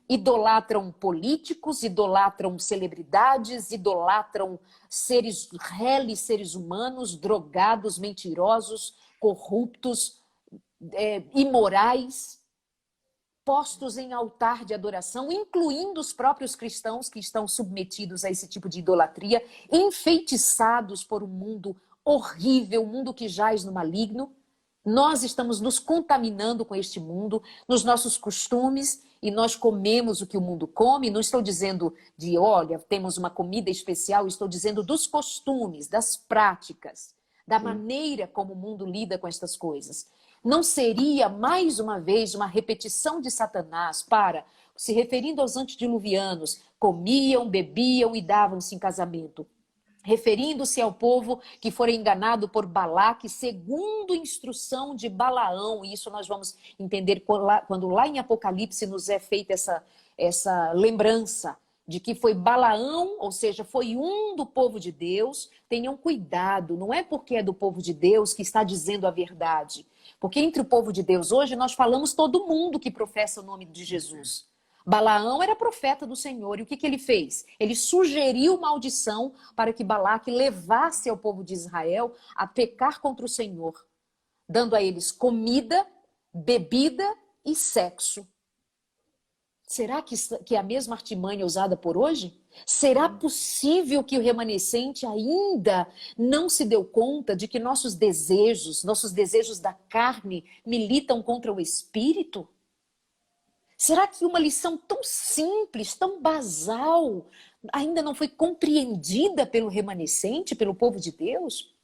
Idolatram políticos, idolatram celebridades, idolatram seres humanos, drogados, mentirosos, corruptos, imorais, postos em altar de adoração, incluindo os próprios cristãos que estão submetidos a esse tipo de idolatria, enfeitiçados por um mundo horrível, um mundo que jaz no maligno. Nós estamos nos contaminando com este mundo, nos nossos costumes, e nós comemos o que o mundo come. Não estou dizendo de, olha, temos uma comida especial, estou dizendo dos costumes, das práticas, da maneira como o mundo lida com estas coisas. Não seria, mais uma vez, uma repetição de Satanás para, se referindo aos antediluvianos, comiam, bebiam e davam-se em casamento, referindo-se ao povo que fora enganado por Balaque, segundo instrução de Balaão. E isso nós vamos entender quando lá em Apocalipse nos é feita essa lembrança de que foi Balaão, ou seja, foi um do povo de Deus. Tenham cuidado, não é porque é do povo de Deus que está dizendo a verdade. Porque entre o povo de Deus hoje nós falamos todo mundo que professa o nome de Jesus. Balaão era profeta do Senhor, e o que ele fez? Ele sugeriu maldição para que Balaque levasse ao povo de Israel a pecar contra o Senhor, dando a eles comida, bebida e sexo. Será que é a mesma artimanha usada por hoje? Será possível que o remanescente ainda não se deu conta de que nossos desejos da carne, militam contra o espírito? Será que uma lição tão simples, tão basal, ainda não foi compreendida pelo remanescente, pelo povo de Deus,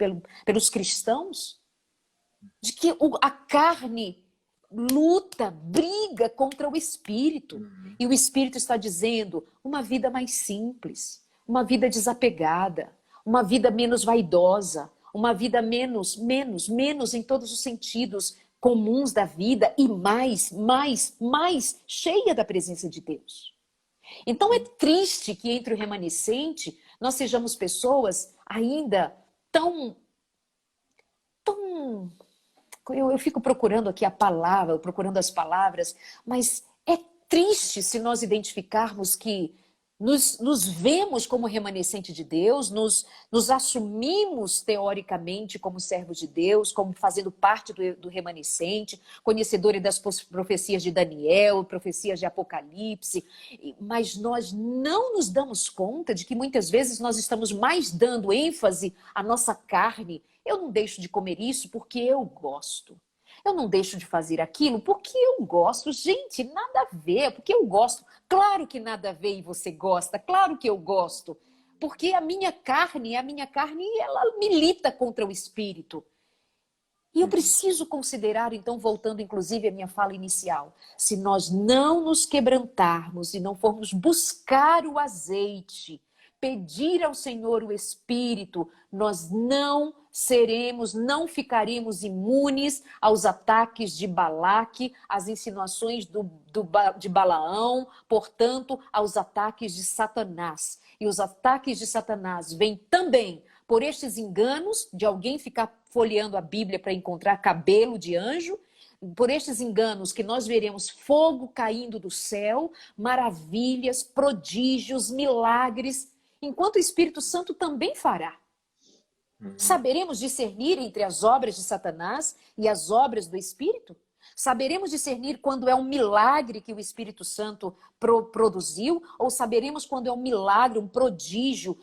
pelos cristãos? De que a carne luta, briga contra o espírito. E o espírito está dizendo uma vida mais simples, uma vida desapegada, uma vida menos vaidosa, uma vida menos em todos os sentidos comuns da vida e mais cheia da presença de Deus. Então é triste que entre o remanescente nós sejamos pessoas ainda tão... Eu fico procurando aqui a palavra, procurando as palavras, mas é triste se nós identificarmos que nos vemos como remanescente de Deus, nos assumimos teoricamente como servos de Deus, como fazendo parte do remanescente, conhecedores das profecias de Daniel, profecias de Apocalipse, mas nós não nos damos conta de que muitas vezes nós estamos mais dando ênfase à nossa carne. Eu não deixo de comer isso porque eu gosto. Eu não deixo de fazer aquilo porque eu gosto. Gente, nada a ver, porque eu gosto. Claro que nada a ver e você gosta, claro que eu gosto. Porque a minha carne, ela milita contra o espírito. E eu preciso considerar, então, voltando inclusive à minha fala inicial, se nós não nos quebrantarmos e não formos buscar o azeite, pedir ao Senhor o Espírito, nós não ficaremos imunes aos ataques de Balaque, às insinuações de Balaão, portanto, aos ataques de Satanás. E os ataques de Satanás vêm também por estes enganos de alguém ficar folheando a Bíblia para encontrar cabelo de anjo, por estes enganos que nós veremos fogo caindo do céu, maravilhas, prodígios, milagres, enquanto o Espírito Santo também fará. Saberemos discernir entre as obras de Satanás e as obras do Espírito? Saberemos discernir quando é um milagre que o Espírito Santo produziu? Ou saberemos quando é um milagre, um prodígio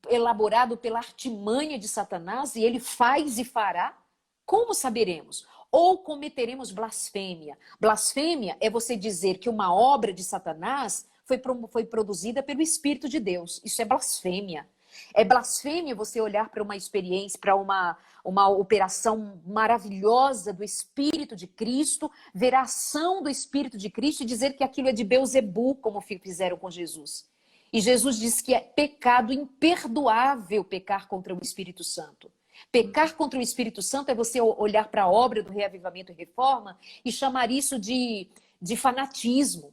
elaborado pela artimanha de Satanás e ele faz e fará? Como saberemos? Ou cometeremos blasfêmia. Blasfêmia é você dizer que uma obra de Satanás foi produzida pelo Espírito de Deus. Isso é blasfêmia. É blasfêmia você olhar para uma experiência, para uma operação maravilhosa do Espírito de Cristo, ver a ação do Espírito de Cristo e dizer que aquilo é de Beelzebu, como fizeram com Jesus. E Jesus diz que é pecado imperdoável pecar contra o Espírito Santo. Pecar contra o Espírito Santo é você olhar para a obra do Reavivamento e Reforma e chamar isso de fanatismo.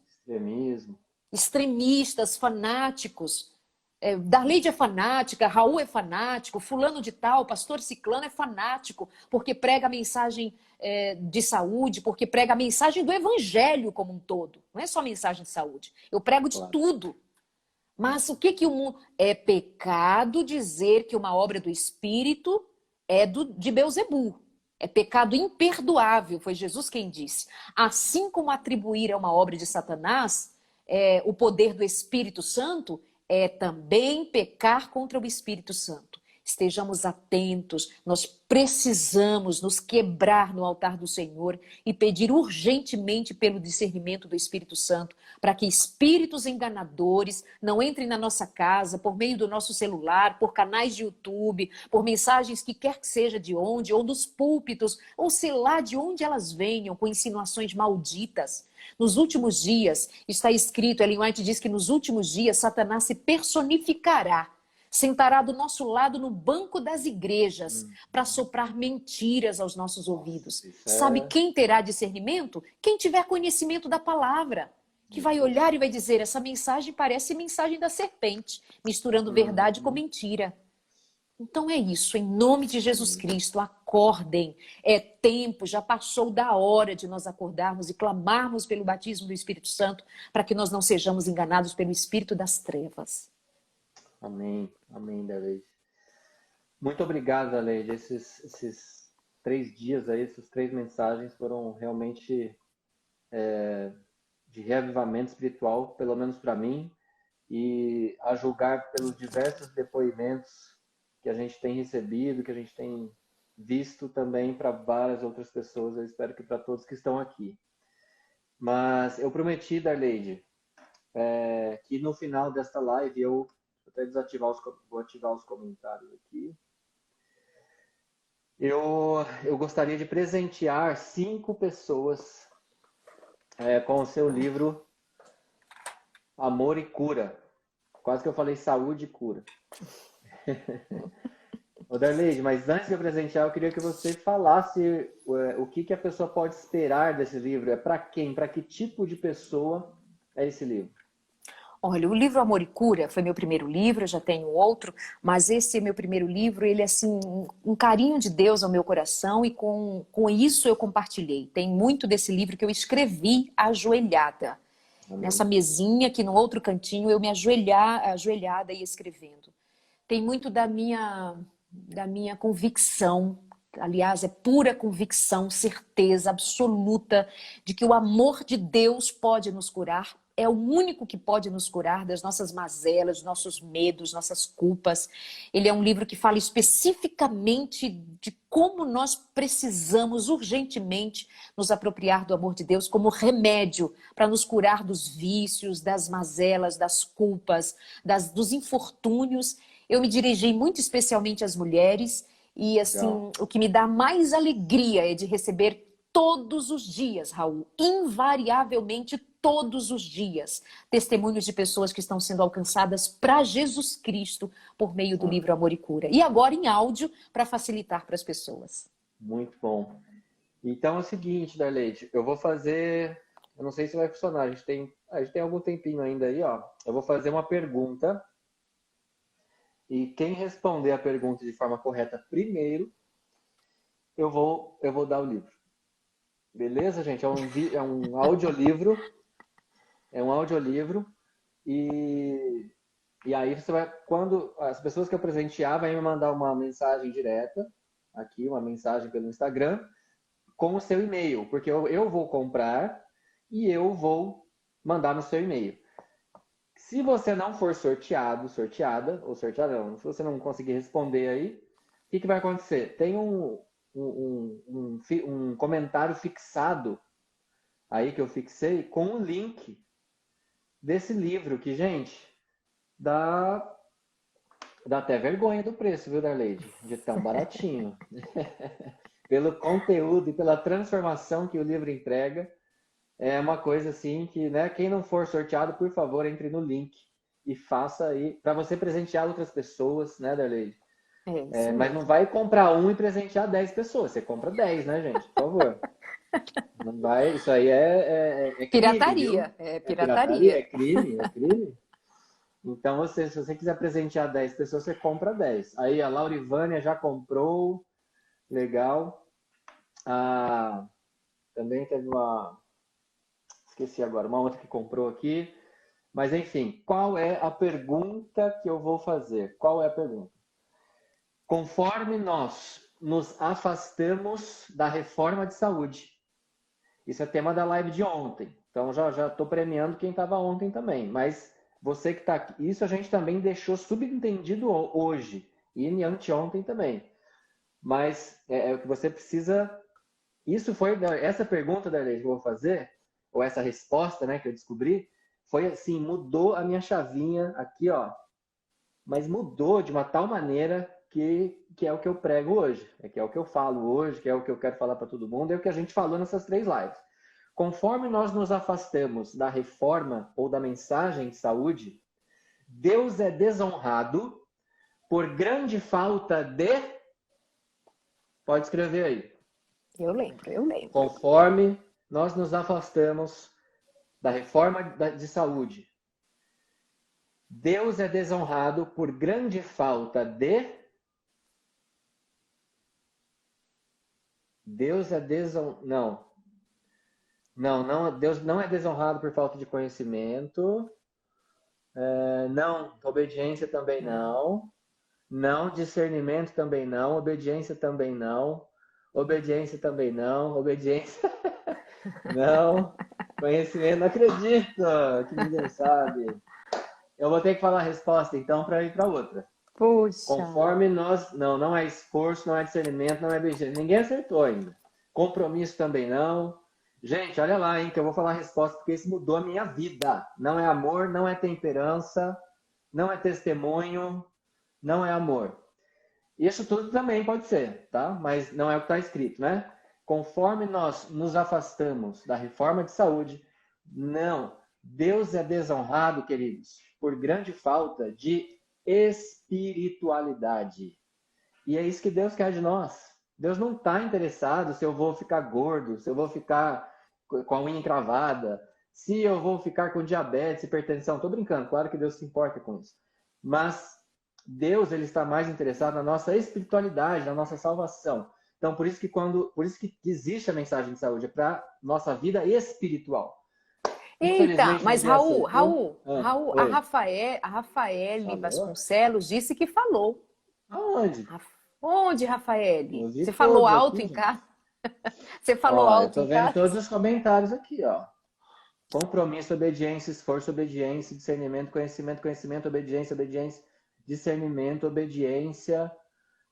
Extremistas, fanáticos. Darleide é fanática, Raul é fanático, fulano de tal, pastor ciclano é fanático, porque prega a mensagem de saúde, porque prega a mensagem do evangelho como um todo. Não é só mensagem de saúde. Eu prego de tudo. Mas o que o mundo... É pecado dizer que uma obra do Espírito é de Beelzebu. É pecado imperdoável, foi Jesus quem disse. Assim como atribuir a uma obra de Satanás o poder do Espírito Santo, é também pecar contra o Espírito Santo. Estejamos atentos, nós precisamos nos quebrar no altar do Senhor e pedir urgentemente pelo discernimento do Espírito Santo, para que espíritos enganadores não entrem na nossa casa por meio do nosso celular, por canais de YouTube, por mensagens que quer que seja de onde, ou dos púlpitos, ou sei lá de onde elas venham, com insinuações malditas. Nos últimos dias, está escrito, Ellen White diz que nos últimos dias Satanás se personificará, sentará do nosso lado no banco das igrejas para soprar mentiras aos nossos ouvidos. Sabe quem terá discernimento? Quem tiver conhecimento da palavra, que vai olhar e vai dizer, essa mensagem parece mensagem da serpente, misturando verdade com mentira. Então é isso, em nome de Jesus Cristo, acordem. É tempo, já passou da hora de nós acordarmos e clamarmos pelo batismo do Espírito Santo, para que nós não sejamos enganados pelo espírito das trevas. Amém, amém, Darleide. Muito obrigado, Darleide. Esses 3 dias aí, essas 3 mensagens foram realmente de reavivamento espiritual, pelo menos para mim, e a julgar pelos diversos depoimentos que a gente tem recebido, que a gente tem visto também para várias outras pessoas, eu espero que para todos que estão aqui. Mas eu prometi, Darleide, que no final desta live eu vou até vou ativar os comentários aqui. Eu gostaria de presentear 5 pessoas com o seu livro Amor e Cura. Quase que eu falei saúde e cura. Ô Darleide, mas antes de eu presentear, eu queria que você falasse o que a pessoa pode esperar desse livro. É para quem? Para que tipo de pessoa é esse livro? Olha, o livro Amor e Cura foi meu primeiro livro, eu já tenho outro, mas esse meu primeiro livro, ele é assim, um carinho de Deus ao meu coração e com isso eu compartilhei. Tem muito desse livro que eu escrevi ajoelhada. Amém. Nessa mesinha aqui no outro cantinho, eu me ajoelhada e escrevendo. Tem muito da minha convicção, aliás, é pura convicção, certeza absoluta de que o amor de Deus pode nos curar. É o único que pode nos curar das nossas mazelas, nossos medos, nossas culpas. Ele é um livro que fala especificamente de como nós precisamos urgentemente nos apropriar do amor de Deus como remédio para nos curar dos vícios, das mazelas, das culpas, dos infortúnios. Eu me dirigi muito especialmente às mulheres e assim, o que me dá mais alegria é de receber todos os dias, Raul, invariavelmente todos os dias, testemunhos de pessoas que estão sendo alcançadas para Jesus Cristo por meio do livro Amor e Cura. E agora em áudio para facilitar para as pessoas. Muito bom. Então é o seguinte, Darleide, eu vou fazer, eu não sei se vai funcionar, a gente tem algum tempinho ainda aí, ó. Eu vou fazer uma pergunta e quem responder a pergunta de forma correta primeiro, eu vou dar o livro. Beleza, gente? É um audiolivro. É um audiolivro. E aí você vai, quando as pessoas que eu presentear vai me mandar uma mensagem direta, aqui, uma mensagem pelo Instagram, com o seu e-mail, porque eu vou comprar e eu vou mandar no seu e-mail. Se você não for sorteado, sorteada, ou sorteada não, se você não conseguir responder aí, o que vai acontecer? Tem um comentário fixado aí que eu fixei com um link desse livro que, gente, dá até vergonha do preço, viu, Darleide? De tão baratinho. Pelo conteúdo e pela transformação que o livro entrega, é uma coisa assim que, né, quem não for sorteado, por favor, entre no link e faça aí, para você presentear outras pessoas, né, Darleide? Mas não vai comprar um e presentear 10 pessoas. Você compra 10, né, gente? Por favor. Não vai, isso aí é crime, pirataria. Viu? É pirataria. É crime. Então, se você quiser presentear 10 pessoas, você compra 10. Aí a Laurivânia já comprou. Legal. Também teve esqueci agora, uma outra que comprou aqui. Mas enfim, qual é a pergunta que eu vou fazer? Qual é a pergunta? Conforme nós nos afastamos da reforma de saúde. Isso é tema da live de ontem. Então já estou premiando quem estava ontem também. Mas você que está aqui, isso a gente também deixou subentendido hoje e anteontem também. Mas é o que você precisa. Isso foi essa pergunta da lei que eu vou fazer, ou essa resposta, né, que eu descobri, foi assim, mudou a minha chavinha aqui, ó. Mas mudou de uma tal maneira que é o que eu prego hoje, que é o que eu falo hoje, que é o que eu quero falar para todo mundo, é o que a gente falou nessas 3 lives. Conforme nós nos afastamos da reforma ou da mensagem de saúde, Deus é desonrado por grande falta de... Pode escrever aí. Eu lembro. Conforme nós nos afastamos da reforma de saúde, Deus é desonrado por grande falta de... Deus é desonrado... Não, Deus não é desonrado por falta de conhecimento. Não, obediência também não. Não, discernimento também não. Obediência também não. Obediência também não. Obediência não. Conhecimento, não acredito que ninguém sabe. Eu vou ter que falar a resposta então para ir para outra. Puxa. Conforme nós... Não é esforço, não é discernimento, não é obediência. Ninguém acertou ainda. Compromisso também não. Gente, olha lá, hein, que eu vou falar a resposta, porque isso mudou a minha vida. Não é amor, não é temperança, não é testemunho, não é amor. Isso tudo também pode ser, tá? Mas não é o que está escrito, né? Conforme nós nos afastamos da reforma de saúde, não. Deus é desonrado, queridos, por grande falta de espiritualidade. E é isso que Deus quer de nós. Deus não está interessado se eu vou ficar gordo, se eu vou ficar com a unha encravada, se eu vou ficar com diabetes, hipertensão. Estou brincando, claro que Deus se importa com isso. Mas Deus, ele está mais interessado na nossa espiritualidade, na nossa salvação. Então, por isso que existe a mensagem de saúde, é para nossa vida espiritual. Eita, mas Raul, a Oi. Rafaele Falou? Vasconcelos disse que falou. Aonde? Onde, Rafaele? Eu vi Você falou todos alto aqui, em gente. casa? Você falou Ó, eu alto tô em vendo casa? todos os comentários aqui, ó. Compromisso, obediência, esforço, obediência, discernimento, conhecimento, conhecimento, obediência, obediência, discernimento, obediência,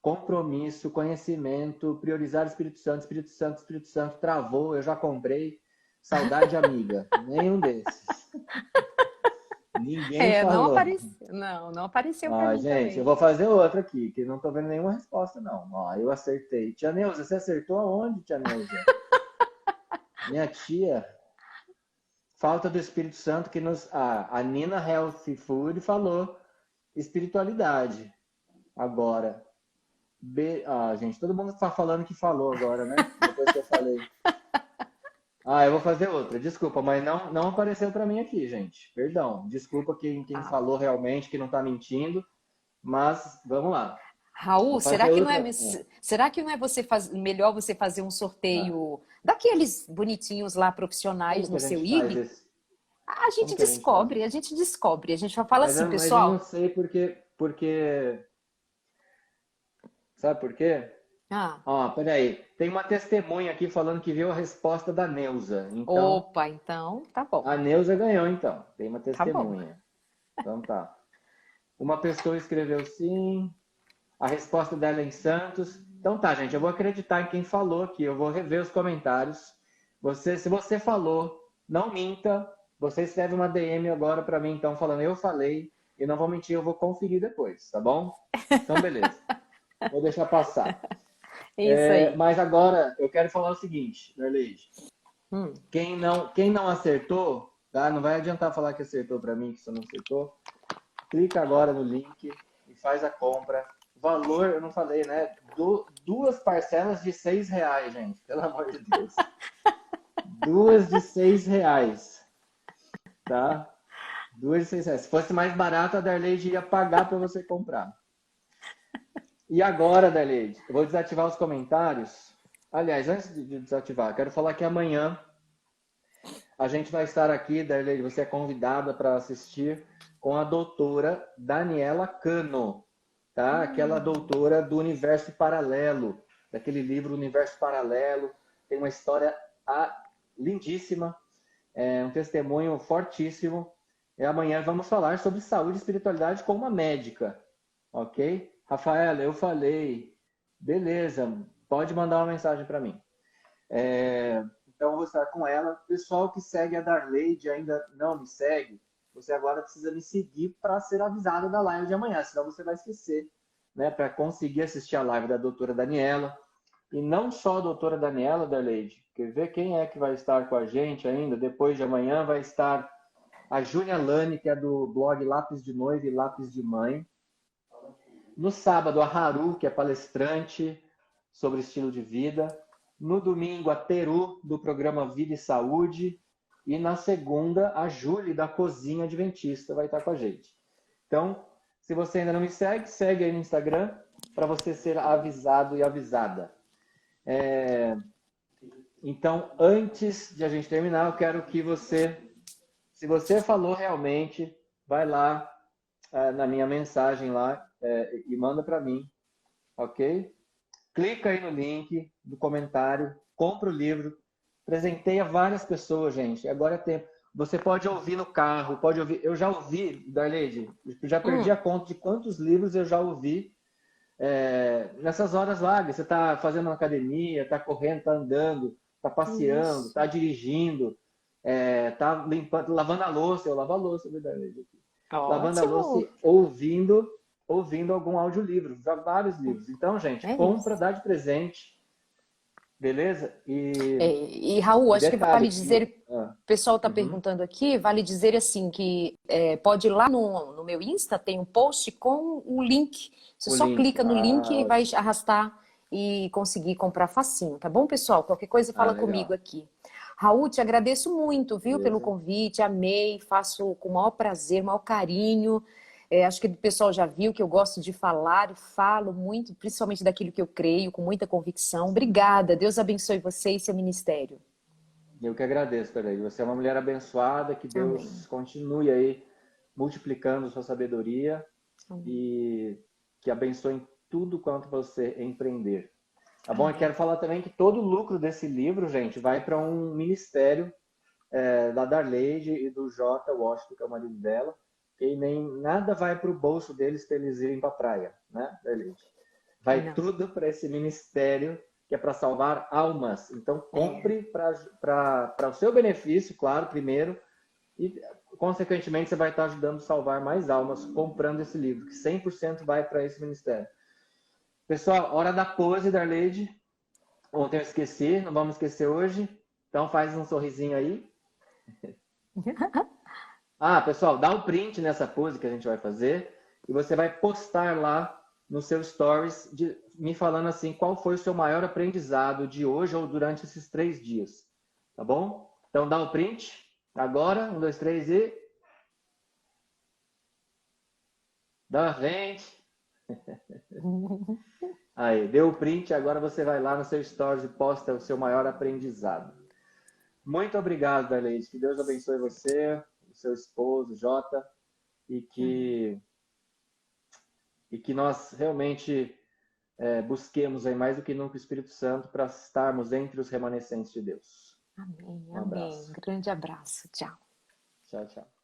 compromisso, conhecimento, priorizar o Espírito Santo, Espírito Santo, Espírito Santo, travou, eu já comprei, saudade amiga. Nenhum desses. Ninguém Não falou. apareceu. Não apareceu para mim Gente, também. eu vou fazer outra aqui, que não tô vendo nenhuma resposta, não. Ó, eu acertei. Tia Neuza, você acertou aonde, tia Neuza? Minha tia... Falta do Espírito Santo que nos... a Nina Healthy Food falou espiritualidade. Agora. Gente, todo mundo está falando que falou agora, né? Depois que eu falei. Eu vou fazer outra. Desculpa, mas não apareceu para mim aqui, gente. Perdão. Desculpa quem falou realmente, que não está mentindo. Mas vamos lá. Raul, Vou fazer outra. será que não é melhor você fazer um sorteio daqueles bonitinhos lá profissionais Como que no a seu gente faz IG? esse? A Como gente que a gente faz? descobre, a gente fala assim, Mas eu não pessoal. sei porque... Sabe por quê? Peraí. Tem uma testemunha aqui falando que viu a resposta da Neuza. Então, Opa, então tá bom. a Neuza ganhou, então. Tem uma Tá bom. testemunha. Então tá. Uma pessoa escreveu sim. A resposta dela é em Santos. Então tá, gente. Eu vou acreditar em quem falou aqui. Eu vou rever os comentários. Se você falou, não minta. Você escreve uma DM agora pra mim, então, falando eu falei. E não vou mentir, eu vou conferir depois, tá bom? Então, beleza. Vou deixar passar. Isso aí. Mas agora eu quero falar o seguinte, Darleide. Hum. Quem não acertou, tá? Não vai adiantar falar que acertou para mim, que você não acertou. Clica agora no link e faz a compra. Valor, eu não falei, né? 2 parcelas de R$6, gente. Pelo amor de Deus. 2 de R$6. Tá? 2 de R$6. Se fosse mais barato, a Darleide ia pagar para você comprar. E agora, Darleide, eu vou desativar os comentários. Aliás, antes de desativar, quero falar que amanhã a gente vai estar aqui, Darleide, você é convidada para assistir com a doutora Daniela Cano, tá? Aquela doutora do Universo Paralelo. daquele livro Universo Paralelo. Tem uma história lindíssima, um testemunho fortíssimo. E amanhã vamos falar sobre saúde e espiritualidade com uma médica, ok? Rafaela, eu falei, beleza, pode mandar uma mensagem para mim. Então, eu vou estar com ela. Pessoal que segue a Darleide ainda não me segue, você agora precisa me seguir para ser avisado da live de amanhã, senão você vai esquecer, né? Para conseguir assistir a live da doutora Daniela. E não só a doutora Daniela, Darleide. Quer ver quem é que vai estar com a gente ainda? Depois de amanhã vai estar a Júlia Lani, que é do blog Lápis de Noiva e Lápis de Mãe. No sábado, a Haru, que é palestrante sobre estilo de vida. No domingo, a Teru, do programa Vida e Saúde. E na segunda, a Júlia, da Cozinha Adventista, vai estar com a gente. Então, se você ainda não me segue, segue aí no Instagram para você ser avisado e avisada. Então, antes de a gente terminar, eu quero que você, se você falou realmente, vai lá na minha mensagem lá e manda para mim, ok? Clica aí no link do comentário, compra o livro, presenteia várias pessoas, gente. Agora é tempo. Você pode ouvir no carro, pode ouvir. Eu já ouvi, Darleide, já perdi a conta de quantos livros eu já ouvi nessas horas vagas. Você está fazendo uma academia, está correndo, está andando, está passeando, está dirigindo, está limpando, lavando a louça. Eu lavo a louça, Darleide. Lavando a louça e ouvindo algum audiolivro, já vários livros. Então, gente, compra, dá de presente, beleza? E Raul, acho que vale dizer, o pessoal está perguntando aqui, vale dizer assim, que pode ir lá no meu Insta, tem um post com o link. Você só clica no link e vai arrastar e conseguir comprar facinho, tá bom, pessoal? Qualquer coisa fala comigo aqui. Raul, te agradeço muito, viu, pelo convite, amei, faço com o maior prazer, o maior carinho. Acho que o pessoal já viu que eu gosto de falar e falo muito, principalmente daquilo que eu creio, com muita convicção. Obrigada, Deus abençoe você e seu ministério. Eu que agradeço, Darleide. Você é uma mulher abençoada, que Deus continue aí multiplicando sua sabedoria e que abençoe em tudo quanto você empreender. Tá bom? Eu quero falar também que todo o lucro desse livro, gente, vai para um ministério da Darleide e do J. Washington, que é o marido dela, e nem nada vai para o bolso deles para eles irem para a praia, né, Darleide? Vai tudo para esse ministério que é para salvar almas. Então, compre para o seu benefício, claro, primeiro, e, consequentemente, você vai estar ajudando a salvar mais almas comprando esse livro, que 100% vai para esse ministério. Pessoal, hora da pose, Darleide. Ontem eu esqueci, não vamos esquecer hoje. Então, faz um sorrisinho aí. Pessoal, dá um print nessa pose que a gente vai fazer e você vai postar lá no seu stories me falando assim qual foi o seu maior aprendizado de hoje ou durante esses 3 dias. Tá bom? Então dá o print agora. 1, 2, 3 e... Dá uma frente. Aí, deu o print, agora você vai lá no seu stories e posta o seu maior aprendizado. Muito obrigado, Darleide. Que Deus abençoe você, o seu esposo, Jota, e que nós realmente busquemos aí mais do que nunca o Espírito Santo para estarmos entre os remanescentes de Deus. Amém, Um abraço. amém. Grande abraço. Tchau. Tchau, tchau.